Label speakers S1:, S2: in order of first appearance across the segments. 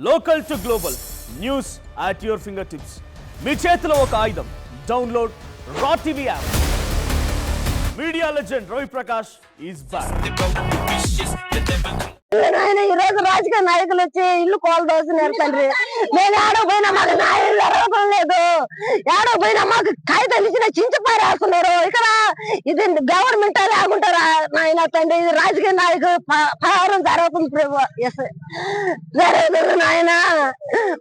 S1: Local to global news at your fingertips. మీ చేతిలో ఒక ఆయుధం. Download R TV app. Media legend Ravi Prakash is back.
S2: ఆయన ఈ రోజు రాజకీయ నాయకులు వచ్చి ఇల్లు కోల దోస్తున్నారు తండ్రి. మేము ఏడో పోయినా మాకు న్యాయం జరగడం లేదు. ఏడో పోయినా మాకు కాగితాలు ఇచ్చిన చించి పారేస్తున్నారు. ఇక్కడ ఇది గవర్నమెంట్ లేకుంటారా నాయన తండ్రి? ఇది రాజకీయ నాయకులు పహారం జరుగుతుంది ప్రభు. జరగదు నాయన.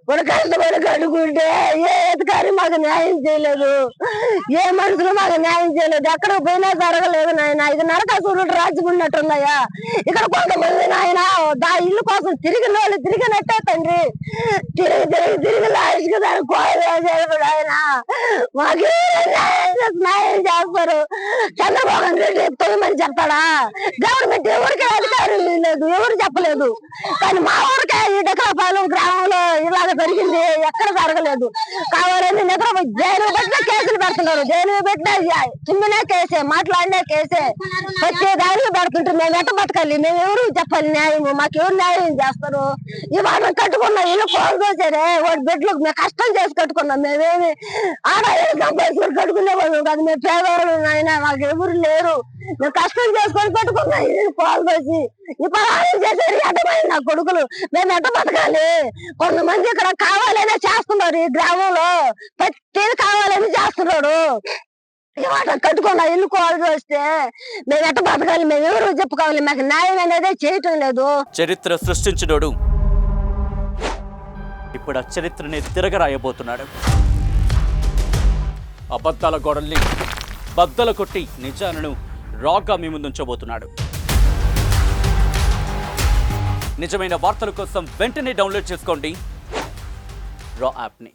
S2: మన కష్టపడి కడుకుంటే ఏ అధికారి మాకు న్యాయం చేయలేదు, ఏ మనుషులు మాకు న్యాయం చేయలేదు. ఎక్కడ పోయినా జరగలేదు నాయన. ఇది నరకాసురుడు రాజ్యం ఉన్నట్టున్నాయా? ఇక్కడ కొంతమంది నాయన ఇల్లు కోసం తిరిగిన వాళ్ళు తిరిగినట్టే తండ్రి. తిరిగి లాస్ట్కి దాన్ని కోయలేదు ఆయన. మాకు న్యాయం చేస్తారు. చంద్రబాబు రెడ్డి తొమ్మిది చెప్తాడా? గవర్నమెంట్ ఎవరికి అధికారం లేదు, ఎవరు చెప్పలేదు. కానీ మా ఊరికే ఈ డెకరాపాలెం గ్రామంలో ఇలాగ జరిగింది, ఎక్కడ జరగలేదు. కావాలని నిద్ర జైలు పెట్టిన కేసులు పెడుతున్నారు. జైలు పెట్టిన చిమ్మినే కేసే, మాట్లాడినే కేసే, వచ్చే దానికి పెడుతుంటే మేము ఎట్ట బతకాలి? మేము ఎవరు చెప్పాలి న్యాయం? మాకెవరు న్యాయం చేస్తారు? ఇవాళ కట్టుకున్నాం ఇల్లు కోరుకోసారే. వాడి బిడ్డలకు మేము కష్టం చేసి కట్టుకున్నాం. మేమేమి ఆదాయం సంపాదించుకొని కట్టుకునే వాళ్ళం కాదు. మేము పేదవాళ్ళు నాయన, మాకు ఎవరు లేరు. మేము కష్టం చేసుకొని కట్టుకున్నాం ఇల్లు కోరుకోసి. ఇప్పుడు ఆదాయం చేసేది ఎట్టమైంది నా కొడుకులు. మేము ఎట్ట బతకాలి? కొంతమంది ఇక్కడ కావాలనే చేస్తున్నారు. ఈ గ్రామంలో ప్రతిది కావాలని చేస్తున్నాడు. ఇవాళ కట్టుకున్న ఇల్లు కోల్డ్ వస్తే మేము ఎట్ట బతకాలి? మేము ఎవరు చెప్పుకోవాలి? మాకు న్యాయం అనేది చేయటం లేదు.
S1: చరిత్ర సృష్టించినోడు ఇప్పుడు ఆ చరిత్రని తిరగరాయబోతున్నాడు. అబద్ధాల గోడల్ని బద్దలు కొట్టి నిజాలను రాగా మీ ముందుంచబోతున్నాడు. నిజమైన వార్తల కోసం వెంటనే డౌన్లోడ్ చేసుకోండి రా యాప్ని.